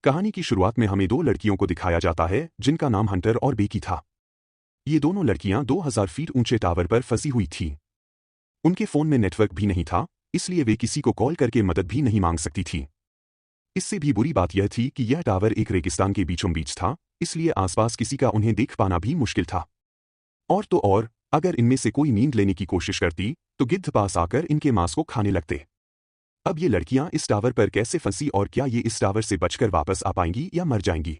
कहानी की शुरुआत में हमें दो लड़कियों को दिखाया जाता है जिनका नाम हंटर और बेकी था। ये दोनों लड़कियां 2000 फीट ऊंचे टावर पर फंसी हुई थीं। उनके फोन में नेटवर्क भी नहीं था, इसलिए वे किसी को कॉल करके मदद भी नहीं मांग सकती थी। इससे भी बुरी बात यह थी कि यह टावर एक रेगिस्तान के बीचों बीच था, इसलिए आसपास किसी का उन्हें देख पाना भी मुश्किल था। और तो और, अगर इनमें से कोई नींद लेने की कोशिश करती तो गिद्ध पास आकर इनके मांस को खाने लगते। अब ये लड़कियां इस टावर पर कैसे फंसी और क्या ये इस टावर से बचकर वापस आ पाएंगी या मर जाएंगी?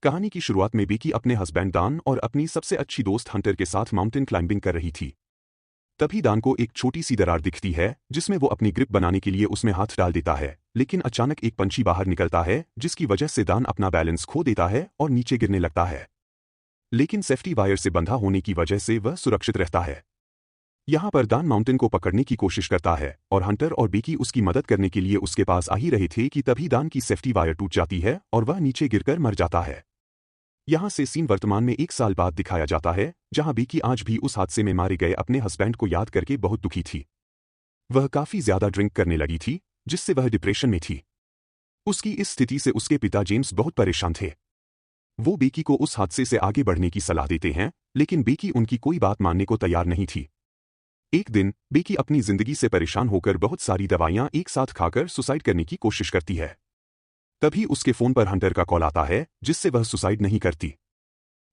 कहानी की शुरुआत में बेकी अपने हस्बैंड दान और अपनी सबसे अच्छी दोस्त हंटर के साथ माउंटेन क्लाइंबिंग कर रही थी। तभी दान को एक छोटी सी दरार दिखती है जिसमें वो अपनी ग्रिप बनाने के लिए उसमें हाथ डाल देता है, लेकिन अचानक एक पंछी बाहर निकलता है जिसकी वजह से दान अपना बैलेंस खो देता है और नीचे गिरने लगता है। लेकिन सेफ्टी वायर से बंधा होने की वजह से वह सुरक्षित रहता है। यहाँ पर दान माउंटेन को पकड़ने की कोशिश करता है और हंटर और बेकी उसकी मदद करने के लिए उसके पास आ ही रहे थे कि तभी दान की सेफ्टी वायर टूट जाती है और वह नीचे गिरकर मर जाता है। यहाँ से सीन वर्तमान में 1 साल बाद दिखाया जाता है, जहाँ बेकी आज भी उस हादसे में मारे गए अपने हस्बैंड को याद करके बहुत दुखी थी। वह काफी ज्यादा ड्रिंक करने लगी थी, जिससे वह डिप्रेशन में थी। उसकी इस स्थिति से उसके पिता जेम्स बहुत परेशान थे। वो बेकी को उस हादसे से आगे बढ़ने की सलाह देते हैं, लेकिन बेकी उनकी कोई बात मानने को तैयार नहीं थी। एक दिन बेकी अपनी जिंदगी से परेशान होकर बहुत सारी दवाइयां एक साथ खाकर सुसाइड करने की कोशिश करती है। तभी उसके फोन पर हंटर का कॉल आता है, जिससे वह सुसाइड नहीं करती।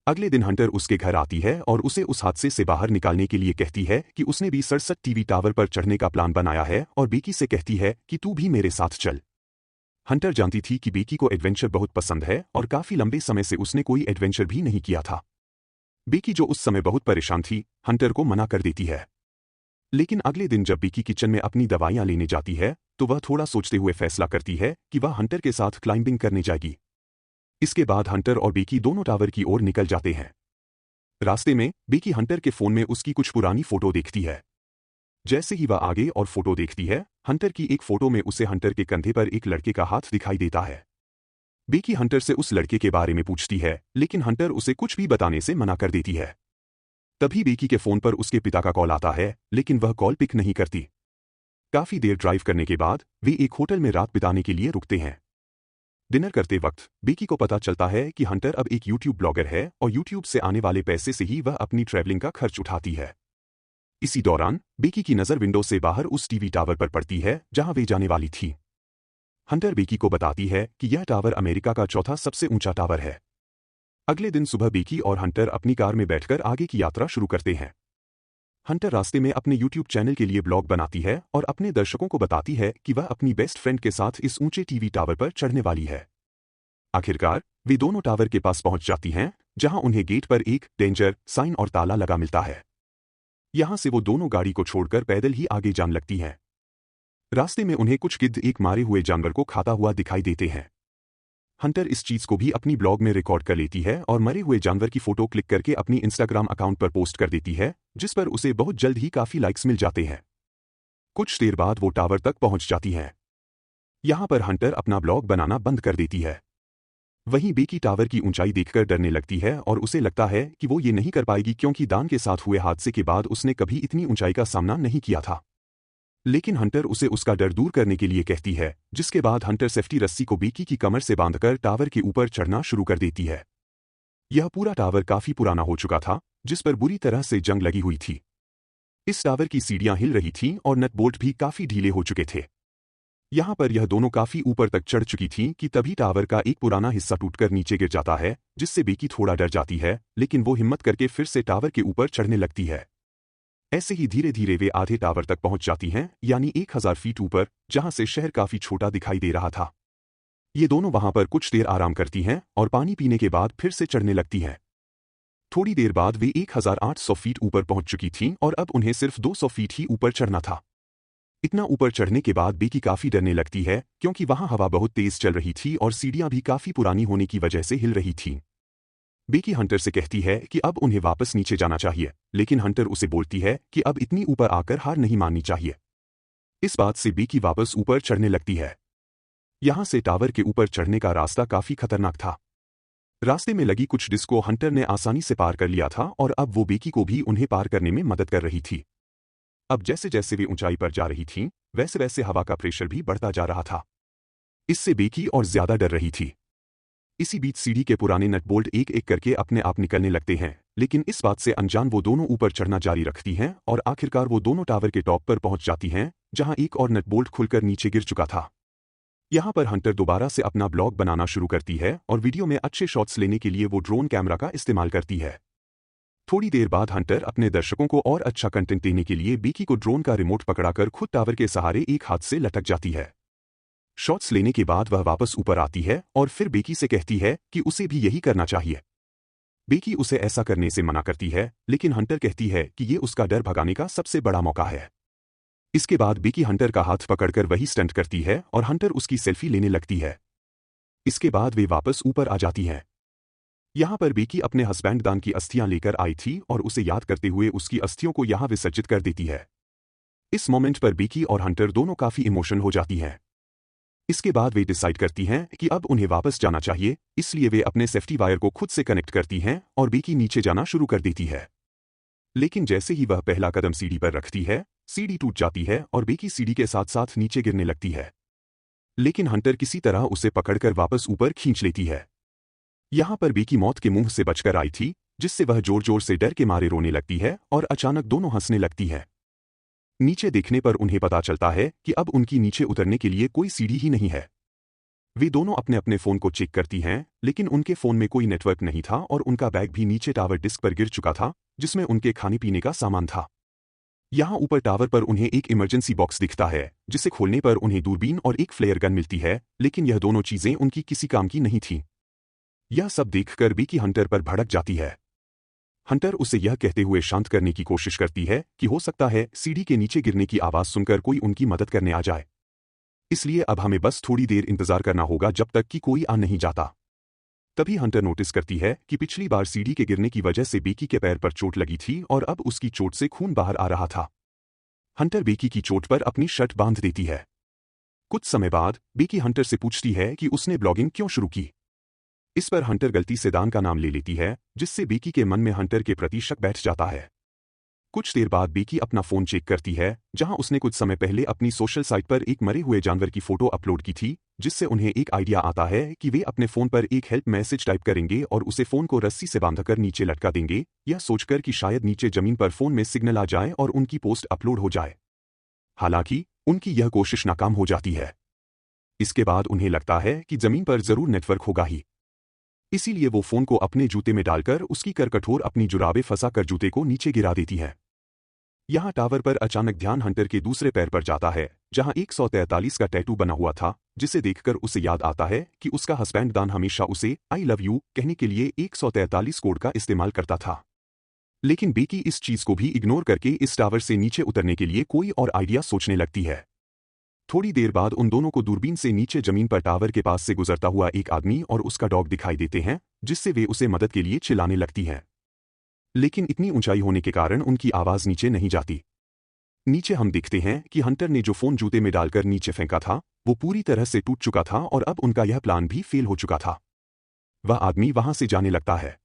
अगले दिन हंटर उसके घर आती है और उसे उस हादसे से बाहर निकालने के लिए कहती है कि उसने भी 67 टीवी टावर पर चढ़ने का प्लान बनाया है और बेकी से कहती है कि तू भी मेरे साथ चल। हंटर जानती थी कि बेकी को एडवेंचर बहुत पसंद है और काफी लंबे समय से उसने कोई एडवेंचर भी नहीं किया था। बेकी जो उस समय बहुत परेशान थी, हंटर को मना कर देती है। लेकिन अगले दिन जब बेकी किचन में अपनी दवाइयां लेने जाती है तो वह थोड़ा सोचते हुए फैसला करती है कि वह हंटर के साथ क्लाइंबिंग करने जाएगी। इसके बाद हंटर और बेकी दोनों टावर की ओर निकल जाते हैं। रास्ते में बेकी हंटर के फोन में उसकी कुछ पुरानी फोटो देखती है। जैसे ही वह आगे और फोटो देखती है, हंटर की एक फोटो में उसे हंटर के कंधे पर एक लड़के का हाथ दिखाई देता है। बेकी हंटर से उस लड़के के बारे में पूछती है, लेकिन हंटर उसे कुछ भी बताने से मना कर देती है। तभी बेकी के फोन पर उसके पिता का कॉल आता है, लेकिन वह कॉल पिक नहीं करती। काफी देर ड्राइव करने के बाद वे एक होटल में रात बिताने के लिए रुकते हैं। डिनर करते वक्त बेकी को पता चलता है कि हंटर अब एक यूट्यूब ब्लॉगर है और यूट्यूब से आने वाले पैसे से ही वह अपनी ट्रैवलिंग का खर्च उठाती है। इसी दौरान बेकी की नजर विंडो से बाहर उस टीवी टावर पर पड़ती है जहां वे जाने वाली थी। हंटर बेकी को बताती है कि यह टावर अमेरिका का चौथा सबसे ऊंचा टावर है। अगले दिन सुबह बेकी और हंटर अपनी कार में बैठकर आगे की यात्रा शुरू करते हैं। हंटर रास्ते में अपने YouTube चैनल के लिए ब्लॉग बनाती है और अपने दर्शकों को बताती है कि वह अपनी बेस्ट फ्रेंड के साथ इस ऊंचे टीवी टावर पर चढ़ने वाली है। आखिरकार वे दोनों टावर के पास पहुंच जाती हैं, जहां उन्हें गेट पर एक डेंजर साइन और ताला लगा मिलता है। यहां से वो दोनों गाड़ी को छोड़कर पैदल ही आगे जाने लगती हैं। रास्ते में उन्हें कुछ गिद्ध एक मारे हुए जानवर को खाता हुआ दिखाई देते हैं। हंटर इस चीज को भी अपनी ब्लॉग में रिकॉर्ड कर लेती है और मरे हुए जानवर की फोटो क्लिक करके अपनी इंस्टाग्राम अकाउंट पर पोस्ट कर देती है, जिस पर उसे बहुत जल्द ही काफी लाइक्स मिल जाते हैं। कुछ देर बाद वो टावर तक पहुंच जाती है। यहां पर हंटर अपना ब्लॉग बनाना बंद कर देती है। वहीं बेकी टावर की ऊंचाई देखकर डरने लगती है और उसे लगता है कि वो ये नहीं कर पाएगी क्योंकि दान के साथ हुए हादसे के बाद उसने कभी इतनी ऊंचाई का सामना नहीं किया था। लेकिन हंटर उसे उसका डर दूर करने के लिए कहती है, जिसके बाद हंटर सेफ्टी रस्सी को बेकी की कमर से बांधकर टावर के ऊपर चढ़ना शुरू कर देती है। यह पूरा टावर काफी पुराना हो चुका था, जिस पर बुरी तरह से जंग लगी हुई थी। इस टावर की सीढ़ियां हिल रही थीं और नट बोल्ट भी काफी ढीले हो चुके थे। यहां पर यह दोनों काफी ऊपर तक चढ़ चुकी थीं कि तभी टावर का एक पुराना हिस्सा टूटकर नीचे गिर जाता है, जिससे बेकी थोड़ा डर जाती है, लेकिन वो हिम्मत करके फिर से टावर के ऊपर चढ़ने लगती है। ऐसे ही धीरे धीरे वे आधे टावर तक पहुंच जाती हैं, यानी 1000 फीट ऊपर, जहां से शहर काफी छोटा दिखाई दे रहा था। ये दोनों वहां पर कुछ देर आराम करती हैं और पानी पीने के बाद फिर से चढ़ने लगती हैं। थोड़ी देर बाद वे 1800 फीट ऊपर पहुंच चुकी थीं और अब उन्हें सिर्फ 200 फीट ही ऊपर चढ़ना था। इतना ऊपर चढ़ने के बाद बेकी काफी डरने लगती है क्योंकि वहां हवा बहुत तेज चल रही थी और सीढ़ियां भी काफी पुरानी होने की वजह से हिल रही थीं। बेकी हंटर से कहती है कि अब उन्हें वापस नीचे जाना चाहिए, लेकिन हंटर उसे बोलती है कि अब इतनी ऊपर आकर हार नहीं माननी चाहिए। इस बात से बेकी वापस ऊपर चढ़ने लगती है। यहां से टावर के ऊपर चढ़ने का रास्ता काफी खतरनाक था। रास्ते में लगी कुछ डिस्क को हंटर ने आसानी से पार कर लिया था और अब वो बेकी को भी उन्हें पार करने में मदद कर रही थी। अब जैसे जैसे वे ऊंचाई पर जा रही थीं, वैसे वैसे हवा का प्रेशर भी बढ़ता जा रहा था। इससे बेकी और ज्यादा डर रही थी। इसी बीच सीढ़ी के पुराने नट बोल्ट एक एक करके अपने आप निकलने लगते हैं, लेकिन इस बात से अनजान वो दोनों ऊपर चढ़ना जारी रखती हैं और आखिरकार वो दोनों टावर के टॉप पर पहुंच जाती हैं, जहां एक और नट बोल्ट खुलकर नीचे गिर चुका था। यहां पर हंटर दोबारा से अपना ब्लॉग बनाना शुरू करती है और वीडियो में अच्छे शॉट्स लेने के लिए वो ड्रोन कैमरा का इस्तेमाल करती है। थोड़ी देर बाद हंटर अपने दर्शकों को और अच्छा कंटेंट देने के लिए बेकी को ड्रोन का रिमोट पकड़ाकर खुद टावर के सहारे एक हाथ से लटक जाती है। शॉट्स लेने के बाद वह वापस ऊपर आती है और फिर बेकी से कहती है कि उसे भी यही करना चाहिए। बेकी उसे ऐसा करने से मना करती है, लेकिन हंटर कहती है कि ये उसका डर भगाने का सबसे बड़ा मौका है। इसके बाद बेकी हंटर का हाथ पकड़कर वही स्टंट करती है और हंटर उसकी सेल्फी लेने लगती है। इसके बाद वे वापस ऊपर आ जाती हैं। यहां पर बेकी अपने हस्बैंड दान की अस्थियां लेकर आई थी और उसे याद करते हुए उसकी अस्थियों को यहां विसर्जित कर देती है। इस मोमेंट पर बेकी और हंटर दोनों काफी इमोशनल हो जाती हैं। इसके बाद वे डिसाइड करती हैं कि अब उन्हें वापस जाना चाहिए, इसलिए वे अपने सेफ्टी वायर को खुद से कनेक्ट करती हैं और बेकी नीचे जाना शुरू कर देती है। लेकिन जैसे ही वह पहला कदम सीढ़ी पर रखती है, सीढ़ी टूट जाती है और बेकी सीढ़ी के साथ साथ नीचे गिरने लगती है। लेकिन हंटर किसी तरह उसे पकड़कर वापस ऊपर खींच लेती है। यहां पर बेकी मौत के मुंह से बचकर आई थी, जिससे वह जोर जोर से डर के मारे रोने लगती है और अचानक दोनों हंसने लगती है। नीचे देखने पर उन्हें पता चलता है कि अब उनकी नीचे उतरने के लिए कोई सीढ़ी ही नहीं है। वे दोनों अपने अपने फोन को चेक करती हैं, लेकिन उनके फोन में कोई नेटवर्क नहीं था और उनका बैग भी नीचे टावर डिस्क पर गिर चुका था, जिसमें उनके खाने पीने का सामान था। यहां ऊपर टावर पर उन्हें एक इमरजेंसी बॉक्स दिखता है, जिसे खोलने पर उन्हें दूरबीन और एक फ्लेयर गन मिलती है, लेकिन यह दोनों चीजें उनकी किसी काम की नहीं थीं। यह सब देखकर बेकी हंटर पर भड़क जाती है। हंटर उसे यह कहते हुए शांत करने की कोशिश करती है कि हो सकता है सीढ़ी के नीचे गिरने की आवाज सुनकर कोई उनकी मदद करने आ जाए, इसलिए अब हमें बस थोड़ी देर इंतजार करना होगा जब तक कि कोई आ नहीं जाता। तभी हंटर नोटिस करती है कि पिछली बार सीढ़ी के गिरने की वजह से बेकी के पैर पर चोट लगी थी और अब उसकी चोट से खून बाहर आ रहा था। हंटर बेकी की चोट पर अपनी शर्ट बांध देती है। कुछ समय बाद बेकी हंटर से पूछती है कि उसने ब्लॉगिंग क्यों शुरू की। इस पर हंटर गलती से दान का नाम ले लेती है, जिससे बेकी के मन में हंटर के प्रति शक बैठ जाता है। कुछ देर बाद बेकी अपना फोन चेक करती है, जहां उसने कुछ समय पहले अपनी सोशल साइट पर एक मरे हुए जानवर की फोटो अपलोड की थी, जिससे उन्हें एक आइडिया आता है कि वे अपने फोन पर एक हेल्प मैसेज टाइप करेंगे और उसे फोन को रस्सी से बांधकर नीचे लटका देंगे, यह सोचकर कि शायद नीचे जमीन पर फोन में सिग्नल आ जाए और उनकी पोस्ट अपलोड हो जाए। हालांकि उनकी यह कोशिश नाकाम हो जाती है। इसके बाद उन्हें लगता है कि जमीन पर जरूर नेटवर्क होगा ही, इसीलिए वो फोन को अपने जूते में डालकर उसकी करकठोर अपनी जुराबें फंसाकर जूते को नीचे गिरा देती है। यहां टावर पर अचानक ध्यान हंटर के दूसरे पैर पर जाता है, जहां 143 का टैटू बना हुआ था, जिसे देखकर उसे याद आता है कि उसका हस्बैंड दान हमेशा उसे आई लव यू कहने के लिए 143 कोड का इस्तेमाल करता था। लेकिन बेकी इस चीज को भी इग्नोर करके इस टावर से नीचे उतरने के लिए कोई और आइडिया सोचने लगती है। थोड़ी देर बाद उन दोनों को दूरबीन से नीचे जमीन पर टावर के पास से गुजरता हुआ एक आदमी और उसका डॉग दिखाई देते हैं, जिससे वे उसे मदद के लिए चिल्लाने लगती हैं। लेकिन इतनी ऊंचाई होने के कारण उनकी आवाज नीचे नहीं जाती। नीचे हम देखते हैं कि हंटर ने जो फोन जूते में डालकर नीचे फेंका था, वो पूरी तरह से टूट चुका था और अब उनका यह प्लान भी फेल हो चुका था। वह आदमी वहां से जाने लगता है।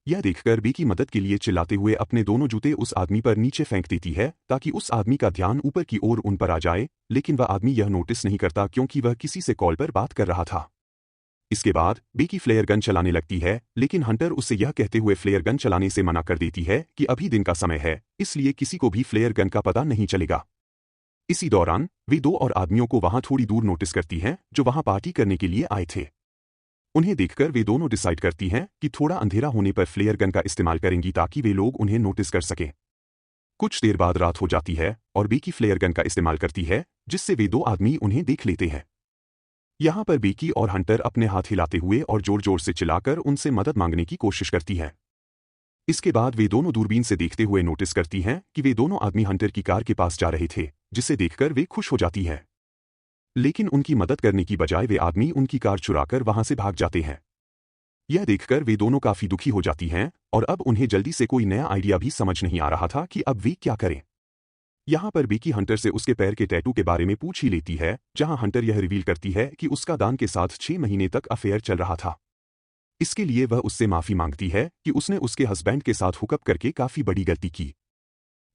यह देखकर बेकी मदद के लिए चिल्लाते हुए अपने दोनों जूते उस आदमी पर नीचे फेंक देती है, ताकि उस आदमी का ध्यान ऊपर की ओर उन पर आ जाए, लेकिन वह आदमी यह नोटिस नहीं करता क्योंकि वह किसी से कॉल पर बात कर रहा था। इसके बाद बेकी फ्लेयर गन चलाने लगती है, लेकिन हंटर उसे यह कहते हुए फ्लेयर गन चलाने से मना कर देती है कि अभी दिन का समय है, इसलिए किसी को भी फ्लेयर गन का पता नहीं चलेगा। इसी दौरान वे दो और आदमियों को वहां थोड़ी दूर नोटिस करती हैं, जो वहां पार्टी करने के लिए आए थे। उन्हें देखकर वे दोनों डिसाइड करती हैं कि थोड़ा अंधेरा होने पर फ्लेयर गन का इस्तेमाल करेंगी ताकि वे लोग उन्हें नोटिस कर सकें। कुछ देर बाद रात हो जाती है और बेकी फ्लेयर गन का इस्तेमाल करती है, जिससे वे दो आदमी उन्हें देख लेते हैं। यहां पर बेकी और हंटर अपने हाथ हिलाते हुए और जोर जोर से चिल्लाकर उनसे मदद मांगने की कोशिश करती हैं। इसके बाद वे दोनों दूरबीन से देखते हुए नोटिस करती हैं कि वे दोनों आदमी हंटर की कार के पास जा रहे थे, जिसे देखकर वे खुश हो जाती हैं। लेकिन उनकी मदद करने की बजाय वे आदमी उनकी कार चुराकर वहां से भाग जाते हैं। यह देखकर वे दोनों काफी दुखी हो जाती हैं और अब उन्हें जल्दी से कोई नया आइडिया भी समझ नहीं आ रहा था कि अब वे क्या करें। यहां पर बेकी हंटर से उसके पैर के टैटू के बारे में पूछ ही लेती है, जहां हंटर यह रिवील करती है कि उसका दान के साथ 6 महीने तक अफेयर चल रहा था। इसके लिए वह उससे माफी मांगती है कि उसने उसके हस्बैंड के साथ हुकअप करके काफी बड़ी गलती की।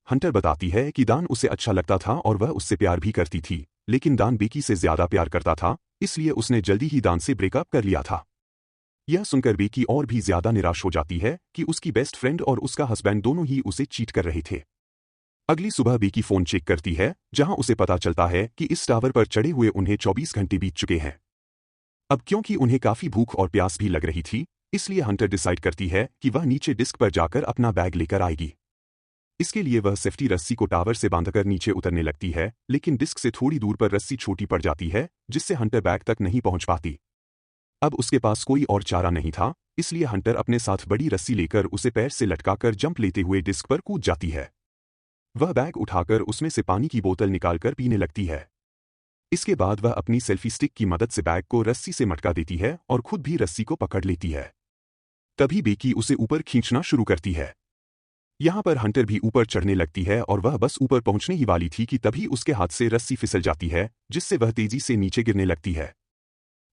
हंटर बताती है कि दान उसे अच्छा लगता था और वह उससे प्यार भी करती थी, लेकिन दान बेकी से ज्यादा प्यार करता था, इसलिए उसने जल्दी ही दान से ब्रेकअप कर लिया था। यह सुनकर बेकी और भी ज्यादा निराश हो जाती है कि उसकी बेस्ट फ्रेंड और उसका हस्बैंड दोनों ही उसे चीट कर रहे थे। अगली सुबह बेकी फोन चेक करती है, जहां उसे पता चलता है कि इस टावर पर चढ़े हुए उन्हें 24 घंटे बीत चुके हैं। अब क्योंकि उन्हें काफी भूख और प्यास भी लग रही थी, इसलिए हंटर डिसाइड करती है कि वह नीचे डिस्क पर जाकर अपना बैग लेकर आएगी। इसके लिए वह सेफ्टी रस्सी को टावर से बांधकर नीचे उतरने लगती है, लेकिन डिस्क से थोड़ी दूर पर रस्सी छोटी पड़ जाती है, जिससे हंटर बैग तक नहीं पहुंच पाती। अब उसके पास कोई और चारा नहीं था, इसलिए हंटर अपने साथ बड़ी रस्सी लेकर उसे पैर से लटकाकर जंप लेते हुए डिस्क पर कूद जाती है। वह बैग उठाकर उसमें से पानी की बोतल निकालकर पीने लगती है। इसके बाद वह अपनी सेल्फी स्टिक की मदद से बैग को रस्सी से मटका देती है और खुद भी रस्सी को पकड़ लेती है। तभी बेकी उसे ऊपर खींचना शुरू करती है। यहां पर हंटर भी ऊपर चढ़ने लगती है और वह बस ऊपर पहुंचने ही वाली थी कि तभी उसके हाथ से रस्सी फिसल जाती है, जिससे वह तेजी से नीचे गिरने लगती है।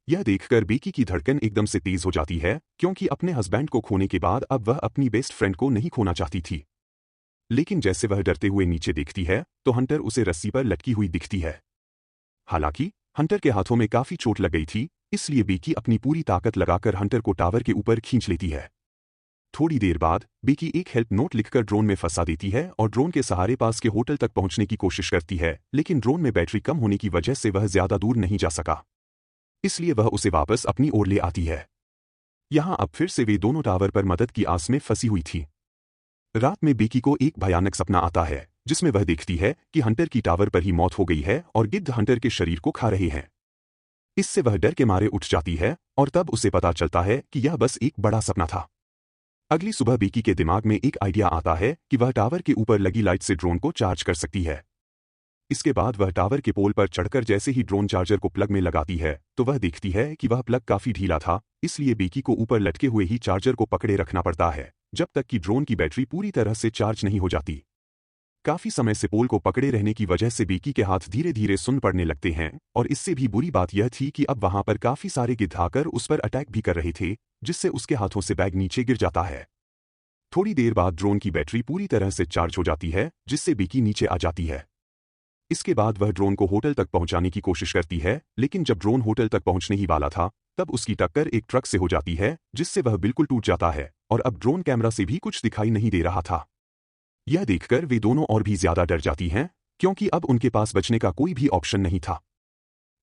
यह देखकर बेकी की धड़कन एकदम से तेज हो जाती है, क्योंकि अपने हस्बैंड को खोने के बाद अब वह अपनी बेस्ट फ्रेंड को नहीं खोना चाहती थी। लेकिन जैसे वह डरते हुए नीचे देखती है, तो हंटर उसे रस्सी पर लटकी हुई दिखती है। हालांकि हंटर के हाथों में काफी चोट लग गई थी, इसलिए बेकी अपनी पूरी ताकत लगाकर हंटर को टावर के ऊपर खींच लेती है। थोड़ी देर बाद बेकी एक हेल्प नोट लिखकर ड्रोन में फंसा देती है और ड्रोन के सहारे पास के होटल तक पहुंचने की कोशिश करती है, लेकिन ड्रोन में बैटरी कम होने की वजह से वह ज्यादा दूर नहीं जा सका। इसलिए वह उसे वापस अपनी ओर ले आती है। यहां अब फिर से वे दोनों टावर पर मदद की आस में फंसी हुई थी। रात में बेकी को एक भयानक सपना आता है, जिसमें वह देखती है कि हंटर की टावर पर ही मौत हो गई है और गिद्ध हंटर के शरीर को खा रहे हैं। इससे वह डर के मारे उठ जाती है और तब उसे पता चलता है कि यह बस एक बड़ा सपना था। अगली सुबह बेकी के दिमाग में एक आइडिया आता है कि वह टावर के ऊपर लगी लाइट से ड्रोन को चार्ज कर सकती है। इसके बाद वह टावर के पोल पर चढ़कर जैसे ही ड्रोन चार्जर को प्लग में लगाती है, तो वह देखती है कि वह प्लग काफी ढीला था, इसलिए बेकी को ऊपर लटके हुए ही चार्जर को पकड़े रखना पड़ता है, जब तक कि ड्रोन की बैटरी पूरी तरह से चार्ज नहीं हो जाती। काफी समय से पोल को पकड़े रहने की वजह से बेकी के हाथ धीरे धीरे सुन्न पड़ने लगते हैं, और इससे भी बुरी बात यह थी कि अब वहां पर काफी सारे गिद्ध आकर उस पर अटैक भी कर रहे थे, जिससे उसके हाथों से बैग नीचे गिर जाता है। थोड़ी देर बाद ड्रोन की बैटरी पूरी तरह से चार्ज हो जाती है, जिससे बेकी नीचे आ जाती है। इसके बाद वह ड्रोन को होटल तक पहुंचाने की कोशिश करती है, लेकिन जब ड्रोन होटल तक पहुंचने ही वाला था, तब उसकी टक्कर एक ट्रक से हो जाती है, जिससे वह बिल्कुल टूट जाता है और अब ड्रोन कैमरा से भी कुछ दिखाई नहीं दे रहा था। यह देखकर वे दोनों और भी ज्यादा डर जाती हैं, क्योंकि अब उनके पास बचने का कोई भी ऑप्शन नहीं था।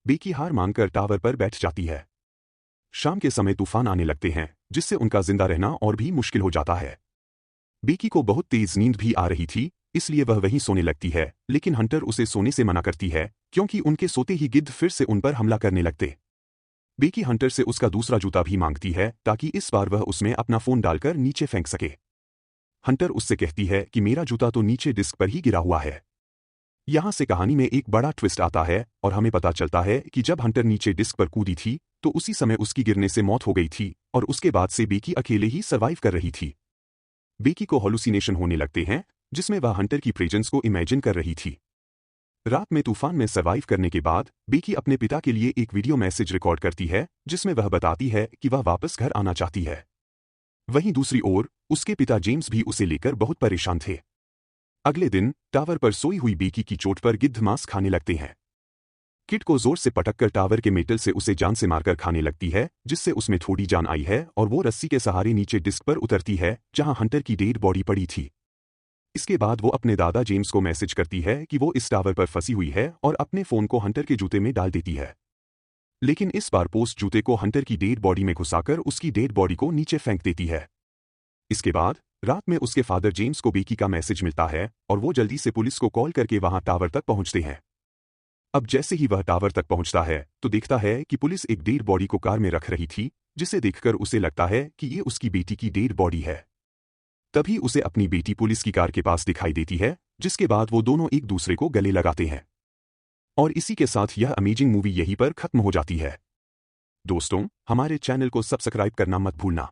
बेकी हार मानकर टावर पर बैठ जाती है। शाम के समय तूफान आने लगते हैं, जिससे उनका जिंदा रहना और भी मुश्किल हो जाता है। बेकी को बहुत तेज नींद भी आ रही थी, इसलिए वह वहीं सोने लगती है, लेकिन हंटर उसे सोने से मना करती है, क्योंकि उनके सोते ही गिद्ध फिर से उन पर हमला करने लगते। बेकी हंटर से उसका दूसरा जूता भी मांगती है, ताकि इस बार वह उसमें अपना फोन डालकर नीचे फेंक सके। हंटर उससे कहती है कि मेरा जूता तो नीचे डिस्क पर ही गिरा हुआ है। यहां से कहानी में एक बड़ा ट्विस्ट आता है और हमें पता चलता है कि जब हंटर नीचे डिस्क पर कूदी थी, तो उसी समय उसकी गिरने से मौत हो गई थी, और उसके बाद से बेकी अकेले ही सर्वाइव कर रही थी। बेकी को हॉलुसिनेशन होने लगते हैं, जिसमें वह हंटर की प्रेजेंस को इमेजिन कर रही थी। रात में तूफान में सर्वाइव करने के बाद बेकी अपने पिता के लिए एक वीडियो मैसेज रिकॉर्ड करती है, जिसमें वह बताती है कि वह वापस घर आना चाहती है। वहीं दूसरी ओर उसके पिता जेम्स भी उसे लेकर बहुत परेशान थे। अगले दिन टावर पर सोई हुई बेकी की चोट पर गिद्ध मांस खाने लगते हैं। किट को जोर से पटककर टावर के मेटल से उसे जान से मारकर खाने लगती है, जिससे उसमें थोड़ी जान आई है और वो रस्सी के सहारे नीचे डिस्क पर उतरती है, जहां हंटर की डेड बॉडी पड़ी थी। इसके बाद वो अपने दादा जेम्स को मैसेज करती है कि वो इस टावर पर फंसी हुई है और अपने फोन को हंटर के जूते में डाल देती है। लेकिन इस बार पोस्ट जूते को हंटर की डेड बॉडी में घुसाकर उसकी डेड बॉडी को नीचे फेंक देती है। इसके बाद रात में उसके फादर जेम्स को बेकी का मैसेज मिलता है और वो जल्दी से पुलिस को कॉल करके वहां टावर तक पहुंचते हैं। अब जैसे ही वह टावर तक पहुंचता है, तो देखता है कि पुलिस एक डेड बॉडी को कार में रख रही थी, जिसे देखकर उसे लगता है कि ये उसकी बेटी की डेड बॉडी है। तभी उसे अपनी बेटी पुलिस की कार के पास दिखाई देती है, जिसके बाद वो दोनों एक दूसरे को गले लगाते हैं। और इसी के साथ यह अमेजिंग मूवी यहीं पर खत्म हो जाती है। दोस्तों, हमारे चैनल को सब्सक्राइब करना मत भूलना।